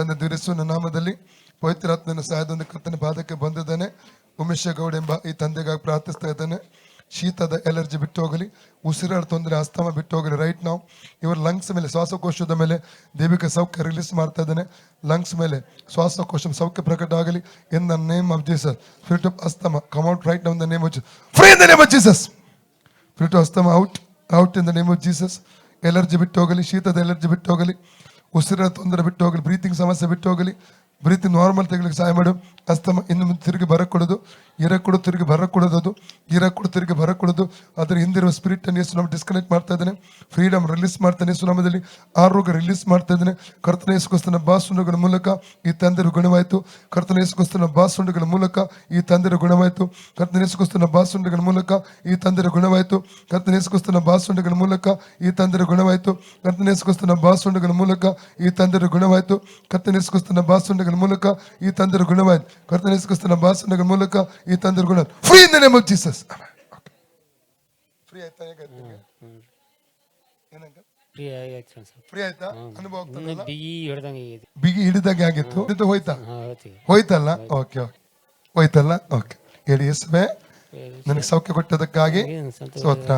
ತಂದೆ ದಿರಿಸುವ ನಾಮದಲ್ಲಿ ಪವಿತ್ರಾತ್ಮನ ಸಹಾಯದೊಂದಿಗೆ ಕರ್ತನ ಪಾದಕ್ಕೆ ಬಂದಿದ್ದಾನೆ. ಉಮೇಶ ಗೌಡ್ ಎಂಬ ಈ ತಂದೆಗಾಗಿ ಪ್ರಾರ್ಥಿಸ್ತಾ ಇದ್ದಾನೆ. ಶೀತದ ಎಲರ್ಜಿ ಬಿಟ್ಟು ಹೋಗಲಿ, ಉಸಿರಾಡ ತೊಂದರೆ, ಅಸ್ತಮ ಬಿಟ್ಟು ಹೋಗಲಿ. ರೈಟ್ ನಾವು ಇವರ ಲಂಗ್ಸ್ ಮೇಲೆ, ಶ್ವಾಸಕೋಶದ ಮೇಲೆ ದೈವಿಕ ಸೌಖ್ಯ ರಿಲೀಸ್ ಮಾಡ್ತಾ ಇದ್ದಾನೆ. ಲಂಗ್ಸ್ ಮೇಲೆ ಶ್ವಾಸಕೋಶ ಸೌಖ್ಯ ಪ್ರಕಟ ಆಗಲಿ. In the name of Jesus. Spirit of asthma come out right now in the name of Jesus. Free in the name of Jesus. Spirit of asthma out in the name of Jesus. Allergy ಬಿಟ್ಟು ಹೋಗಲಿ, ಶೀತದ allergy ಬಿಟ್ಟು ಹೋಗಲಿ, ಉಸಿರಾಡ ತೊಂದರೆ ಬಿಟ್ಟು ಹೋಗಲಿ, breathing ಸಮಸ್ಯೆ ಬಿಟ್ಟು ಹೋಗಲಿ. ಬ್ರೀತಿಂಗ್ ನಾರ್ಮಲ್ ತೆಗಲಿಕ್ಕೆ ಸಹಾಯ ಮಾಡು. ಅಸ್ತಮ ಇನ್ನು ಮುಂದೆ ತಿರುಗಿ ಬರಕೊಡೋದು, ಇರಕೊಡು ತಿರುಗಿ ಬರಕೊಡೋದು, ಅದು ಇರಕೊಡು ತಿರುಗಿ ಬರಕೊಡೋದು. ಅದರ ಹಿಂದಿರುವ ಸ್ಪಿರಿಟ್ ಅನ್ನು ಯೇಸು ನಾಮ ಡಿಸ್ಕನೆಕ್ಟ್ ಮಾಡ್ತಾ ಇದ್ದಾನೆ. ಫ್ರೀಡಮ್ ರಿಲೀಸ್ ಮಾಡ್ತಾನೆ ಯೇಸು ನಾಮದಲ್ಲಿ. ಆರೋಗ್ಯ ರಿಲೀಸ್ ಮಾಡ್ತಾ ಇದ್ದಾನೆ. ಕರ್ತನ ಯೇಸುಕ್ರಿಸ್ತನ ಬಾಸುಂಡುಗಳ ಮೂಲಕ ಈ ತಂದೆಯ ಗುಣವಾಯಿತು. ಕರ್ತನ ಯೇಸುಕ್ರಿಸ್ತನ ಬಾಸುಂಡುಗಳ ಮೂಲಕ ಈ ತಂದೆಯ ಗುಣವಾಯಿತು. ಕರ್ತನ ಯೇಸುಕ್ರಿಸ್ತನ ಬಾಸುಂಡುಗಳ ಮೂಲಕ ಈ ತಂದೆಯ ಗುಣವಾಯಿತು. ಕರ್ತನ ಯೇಸುಕ್ರಿಸ್ತನ ಬಾಸುಂಡುಗಳ ಮೂಲಕ ಈ ತಂದೆಯ ಗುಣವಾಯಿತು. ಕರ್ತನ ಯೇಸುಕ್ರಿಸ್ತನ ಬಾಸುಂಡುಗಳ ಮೂಲಕ ಈ ತಂದೆಯ ಗುಣವಾಯಿತು. ಕರ್ತನ ಯೇಸುಕ್ರಿಸ್ತನ ಬಾಸುಂಡುಗಳ ಮೂಲಕ ಈ ತಂದೆಯ ಗುಣವಾಯಿತು. ಕರ್ತನ ಯೇಸುಕ್ರಿಸ್ತನ ಬಾಸುಂಡುಗಳ ಮೂಲಕ ಈ ತಂದೆಯ ಗುಣ. Free in the name of Jesus. Free ಆಯ್ತಾ? ಫ್ರೀ ಆಯ್ತಾ? ಅನುಭವ ಬಿಗಿ ಹಿಡಿದಂಗೆ ಆಗಿತ್ತು. ಹೋಯ್ತಲ್ಲ? ಓಕೆ ಹೋಯ್ತಲ್ಲ? ಓಕೆ ಹೇಳಿ. ಯೇಸುವೇ ನನಗೆ ಸೌಖ್ಯ ಕೊಟ್ಟದಕ್ಕಾಗಿ ಸ್ತೋತ್ರ.